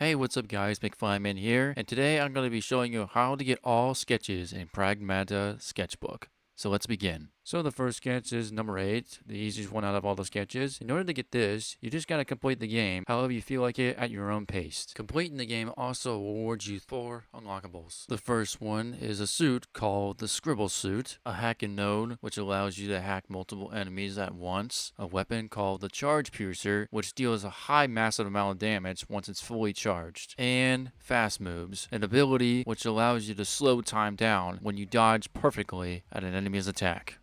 Hey, what's up guys, McFlyman here, and today I'm going to be showing you how to get all sketches in Pragmata Sketchbook. So let's begin. So the first sketch is number 8, the easiest one out of all the sketches. In order to get this, you just gotta complete the game however you feel like it at your own pace. Completing the game also awards you 4 unlockables. The first one is a suit called the Scribble Suit, a hacking node which allows you to hack multiple enemies at once, a weapon called the Charge Piercer which deals a high massive amount of damage once it's fully charged, and Fast Moves, an ability which allows you to slow time down when you dodge perfectly at an enemy's attack.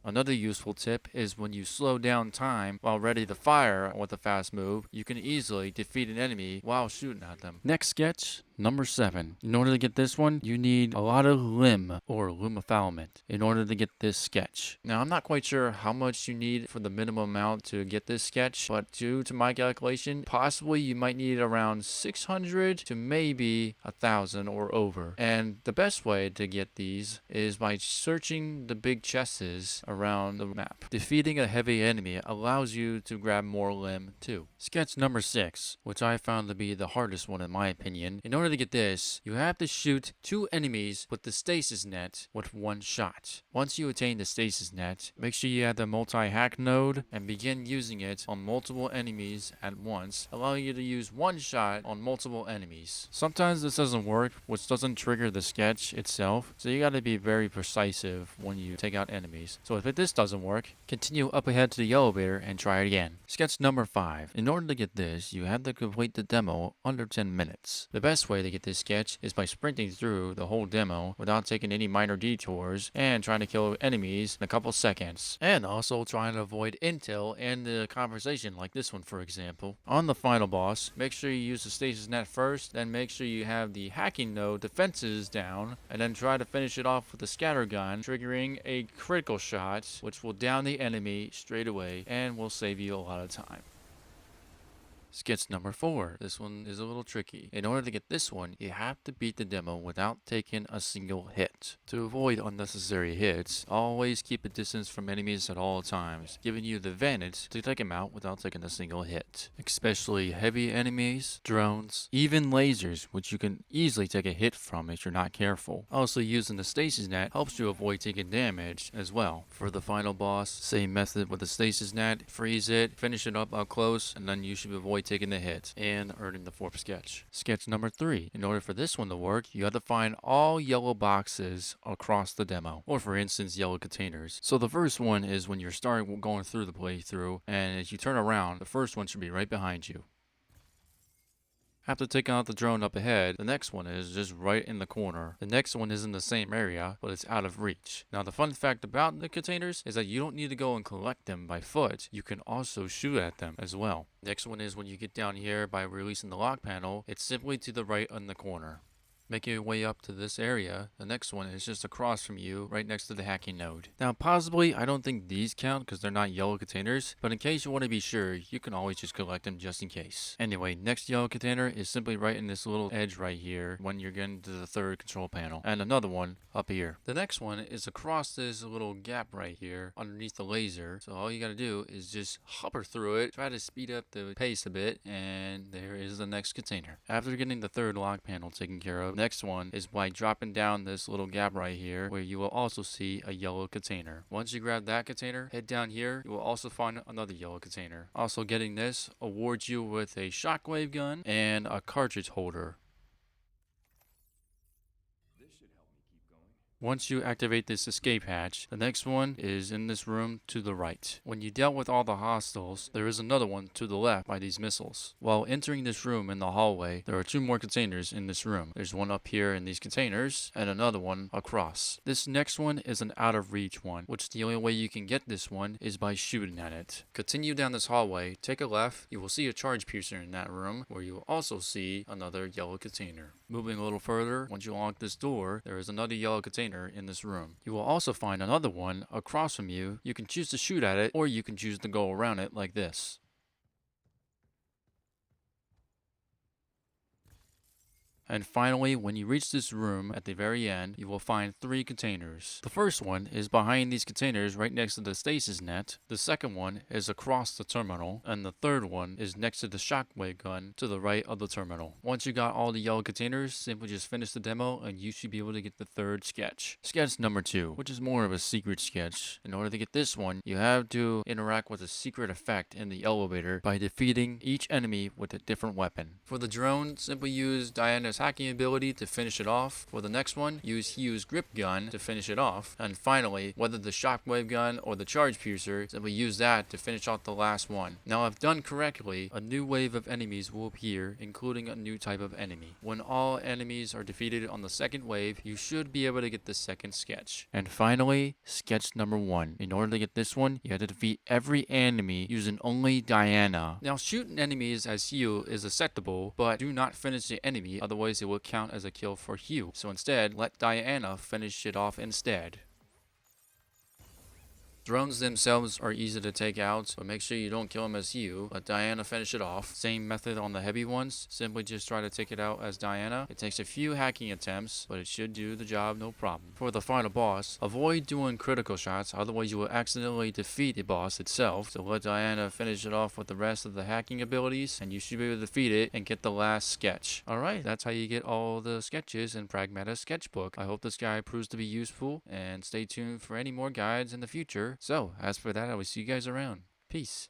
Another useful tip is when you slow down time while ready to fire with a fast move, you can easily defeat an enemy while shooting at them. Next sketch, number 7. In order to get this one, you need a lot of limb or lumifalment in order to get this sketch. Now, I'm not quite sure how much you need for the minimum amount to get this sketch, but due to my calculation, possibly you might need around 600 to maybe 1,000 or over. And the best way to get these is by searching the big chests around the map. Defeating a heavy enemy allows you to grab more limb too. Sketch number 6, which I found to be the hardest one in my opinion. In order to get this, you have to shoot 2 enemies with the stasis net with 1 shot. Once you attain the stasis net, make sure you add the multi-hack node and begin using it on multiple enemies at once, allowing you to use 1 shot on multiple enemies. Sometimes this doesn't work, which doesn't trigger the sketch itself, so you gotta be very precise when you take out enemies. So if this doesn't work, continue up ahead to the elevator and try it again. Sketch number 5. In order to get this, you have to complete the demo under 10 minutes. The best way to get this sketch is by sprinting through the whole demo without taking any minor detours and trying to kill enemies in a couple seconds. And also trying to avoid intel and the conversation like this one for example. On the final boss, make sure you use the stasis net first, then make sure you have the hacking node defenses down, and then try to finish it off with the scatter gun, triggering a critical shot which will down the enemy straight away and will save you a lot of time. Sketch number 4. This one is a little tricky. In order to get this one, you have to beat the demo without taking a single hit. To avoid unnecessary hits, always keep a distance from enemies at all times, giving you the advantage to take them out without taking a single hit. Especially heavy enemies, drones, even lasers, which you can easily take a hit from if you're not careful. Also, using the stasis net helps you avoid taking damage as well. For the final boss, same method with the stasis net, freeze it, finish it up close, and then you should avoid taking the hit and earning the 4th sketch. Sketch number 3. In order for this one to work, you have to find all yellow boxes across the demo, or for instance yellow containers. So the first one is when you're starting going through the playthrough, and as you turn around, the first one should be right behind you. After taking out the drone up ahead, the next one is just right in the corner. The next one is in the same area, but it's out of reach. Now the fun fact about the containers is that you don't need to go and collect them by foot. You can also shoot at them as well. Next one is when you get down here by releasing the lock panel, it's simply to the right in the corner. Making your way up to this area, the next one is just across from you, right next to the hacking node. Now possibly, I don't think these count because they're not yellow containers, but in case you want to be sure, you can always just collect them just in case. Anyway, next yellow container is simply right in this little edge right here when you're getting to the 3rd control panel, and another one up here. The next one is across this little gap right here underneath the laser, so all you gotta do is just hover through it, try to speed up the pace a bit, and there is the next container. After getting the 3rd lock panel taken care of, next one is by dropping down this little gap right here where you will also see a yellow container. Once you grab that container, head down here, you will also find another yellow container. Also getting this awards you with a shockwave gun and a cartridge holder. Once you activate this escape hatch, the next one is in this room to the right. When you dealt with all the hostiles, there is another one to the left by these missiles. While entering this room in the hallway, there are 2 more containers in this room. There's one up here in these containers, and another one across. This next one is an out of reach one, which the only way you can get this one is by shooting at it. Continue down this hallway, take a left, you will see a charge piercer in that room, where you will also see another yellow container. Moving a little further, once you unlock this door, there is another yellow container in this room. You will also find another one across from you. You can choose to shoot at it, or you can choose to go around it like this. And finally, when you reach this room at the very end, you will find 3 containers. The first one is behind these containers right next to the stasis net. The second one is across the terminal. And the third one is next to the shockwave gun to the right of the terminal. Once you got all the yellow containers, simply just finish the demo and you should be able to get the third sketch. Sketch number 2, which is more of a secret sketch. In order to get this one, you have to interact with a secret effect in the elevator by defeating each enemy with a different weapon. For the drone, simply use Diana's hacking ability to finish it off. For the next one, use Hugh's grip gun to finish it off. And finally, whether the shockwave gun or the charge piercer, simply use that to finish off the last one. Now, if done correctly, a new wave of enemies will appear, including a new type of enemy. When all enemies are defeated on the second wave, you should be able to get the second sketch. And finally, sketch number 1. In order to get this one, you have to defeat every enemy using only Diana. Now, shooting enemies as Hugh is acceptable, but do not finish the enemy, otherwise it will count as a kill for Hugh. So instead, let Diana finish it off instead. Drones themselves are easy to take out, but make sure you don't kill them as Hugh. Let Diana finish it off. Same method on the heavy ones. Simply just try to take it out as Diana. It takes a few hacking attempts, but it should do the job no problem. For the final boss, avoid doing critical shots, otherwise you will accidentally defeat the boss itself. So let Diana finish it off with the rest of the hacking abilities, and you should be able to defeat it and get the last sketch. Alright, that's how you get all the sketches in Pragmata Sketchbook. I hope this guide proves to be useful, and stay tuned for any more guides in the future. So, as for that, I will see you guys around. Peace.